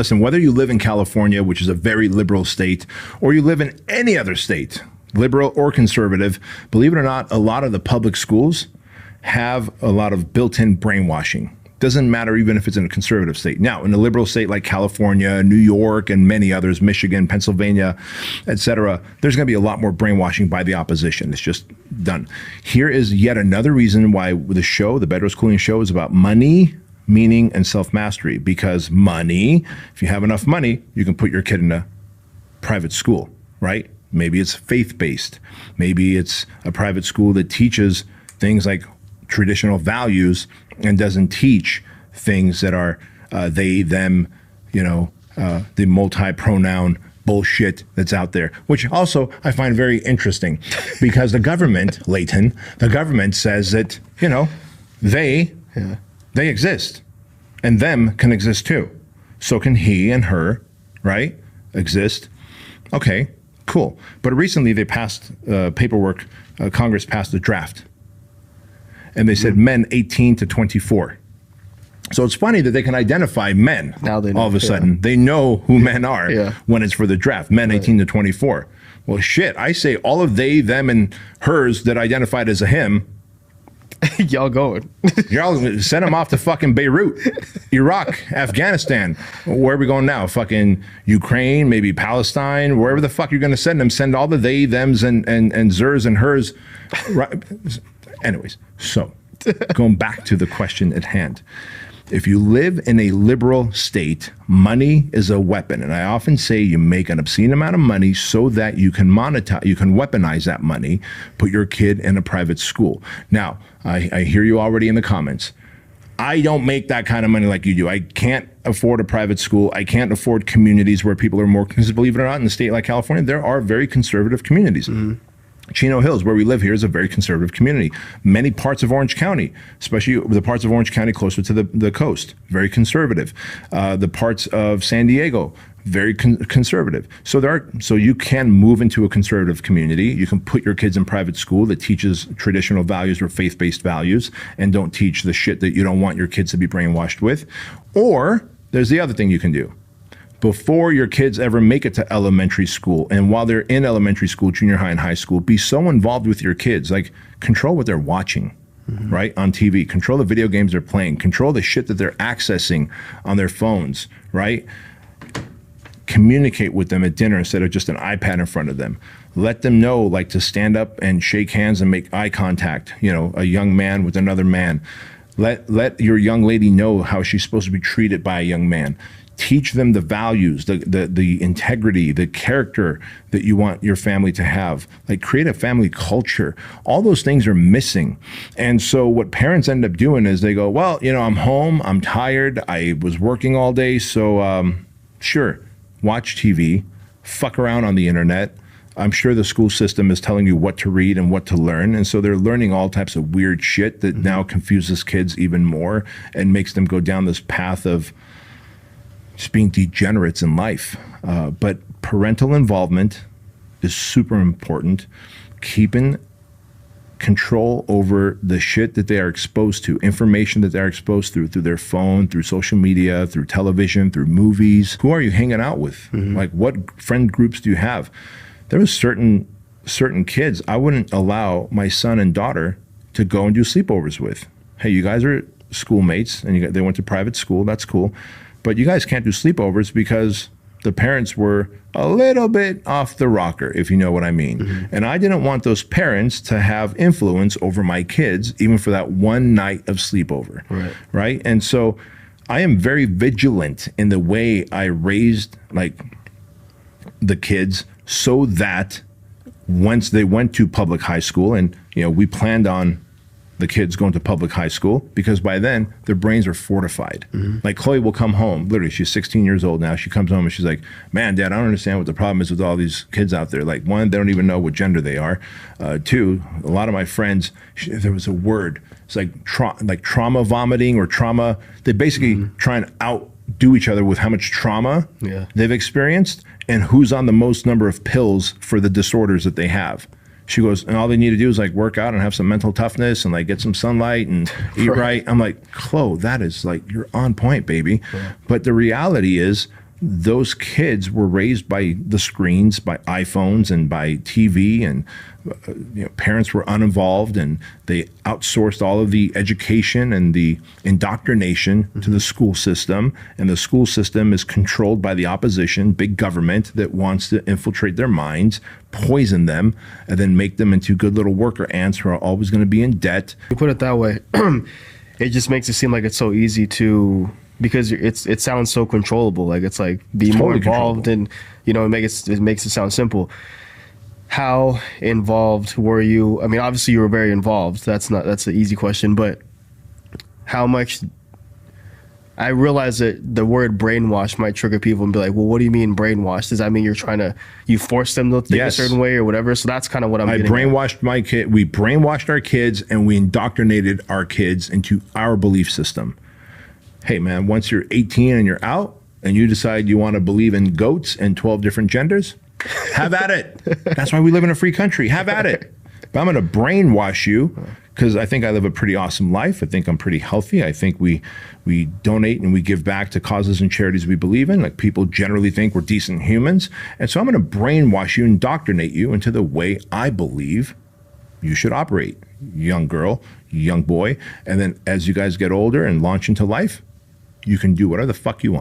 Listen, whether you live in California, which is a very liberal state, or you live in any other state, liberal or conservative, believe it or not, a lot of the public schools have a lot of built-in brainwashing. Doesn't matter even if it's in a conservative state. Now, in a liberal state like California, New York, and many others, Michigan, Pennsylvania, etc., there's going to be a lot more brainwashing by the opposition. It's just done. Here is yet another reason why the show, the Bedros Keuilian Show, is about money, meaning, and self-mastery. Because money, if you have enough money, you can put your kid in a private school, right? Maybe it's faith-based. Maybe it's a private school that teaches things like traditional values and doesn't teach things that are they, them, the multi-pronoun bullshit that's out there, which also I find very interesting because the government, Leighton, the government says that, they exist and them can exist too. So can he and her, right, exist. Okay, cool. But recently they passed paperwork, Congress passed a draft. And they said men 18 to 24. So it's funny that they can identify men now all of a sudden. They know who men are when it's for the draft, men 18 to 24. Well, shit, I say all of they, them, and hers that identified as a him. Y'all going. Y'all send them off to fucking Beirut, Iraq, Afghanistan. Where are we going now? Fucking Ukraine, maybe Palestine, wherever the fuck you're going to send them. Send all the they, thems, and zers and hers. Right. Anyways, so going back to the question at hand. If you live in a liberal state, money is a weapon. And I often say you make an obscene amount of money so that you can monetize, you can weaponize that money, put your kid in a private school. Now, I hear you already in the comments. I don't make that kind of money like you do. I can't afford a private school. I can't afford communities where people are more, because believe it or not, in a state like California, there are very conservative communities. Mm-hmm. Chino Hills, where we live here, is a very conservative community. Many parts of Orange County, especially the parts of Orange County closer to the coast, very conservative. The parts of San Diego, very conservative. So you can move into a conservative community. You can put your kids in private school that teaches traditional values or faith-based values and don't teach the shit that you don't want your kids to be brainwashed with. Or there's the other thing you can do. Before your kids ever make it to elementary school, and while they're in elementary school, junior high, and high school, be so involved with your kids, like control what they're watching, right, on TV, control the video games they're playing, control the shit that they're accessing on their phones, right? Communicate with them at dinner instead of just an iPad in front of them. Let them know, like, to stand up and shake hands and make eye contact, a young man with another man. Let your young lady know how she's supposed to be treated by a young man. Teach them the values, the integrity, the character that you want your family to have. Like, create a family culture. All those things are missing. And so what parents end up doing is they go, well, I'm home, I'm tired, I was working all day, so sure, watch TV, fuck around on the internet. I'm sure the school system is telling you what to read and what to learn. And so they're learning all types of weird shit that now confuses kids even more and makes them go down this path of just being degenerates in life. But parental involvement is super important. Keeping control over the shit that they are exposed to, information that they're exposed through their phone, through social media, through television, through movies. Who are you hanging out with? Like, what friend groups do you have? There was certain kids I wouldn't allow my son and daughter to go and do sleepovers with. Hey, you guys are schoolmates and they went to private school, that's cool. But you guys can't do sleepovers because the parents were a little bit off the rocker, if you know what I mean. And I didn't want those parents to have influence over my kids, even for that one night of sleepover, right? And so I am very vigilant in the way I raised, like, the kids so that once they went to public high school, and, we planned on the kids going to public high school, because by then their brains are fortified. Like, Chloe will come home, literally, she's 16 years old now. She comes home and she's like, man, Dad, I don't understand what the problem is with all these kids out there. Like, one, they don't even know what gender they are. Two, a lot of my friends, there was a word, it's like trauma vomiting or trauma. They basically try and outdo each other with how much trauma they've experienced and who's on the most number of pills for the disorders that they have. She goes, and all they need to do is, like, work out and have some mental toughness and, like, get some sunlight and eat right. I'm like, Chloe, that is, like, you're on point, baby. But the reality is those kids were raised by the screens, by iPhones and by TV, and parents were uninvolved, and they outsourced all of the education and the indoctrination to the school system. And the school system is controlled by the opposition, big government that wants to infiltrate their minds, poison them, and then make them into good little worker ants who are always going to be in debt. You put it that way, it just makes it seem like it's so easy to, because it sounds so controllable. Like it's like be more involved, and it makes it sound simple. How involved were you? I mean, obviously you were very involved. That's an easy question, but how much? I realize that the word brainwash might trigger people and be like, well, what do you mean brainwash? Does that mean you force them to think a certain way or whatever? So that's kind of what I'm getting brainwashed my kid. We brainwashed our kids, and we indoctrinated our kids into our belief system. Hey, man, once you're 18 and you're out and you decide you want to believe in goats and 12 different genders, have at it. That's why we live in a free country. Have at it. But I'm going to brainwash you because I think I live a pretty awesome life. I think I'm pretty healthy. I think we donate and we give back to causes and charities we believe in. Like, people generally think we're decent humans. And so I'm going to brainwash you, indoctrinate you into the way I believe you should operate, young girl, young boy. And then as you guys get older and launch into life, you can do whatever the fuck you want.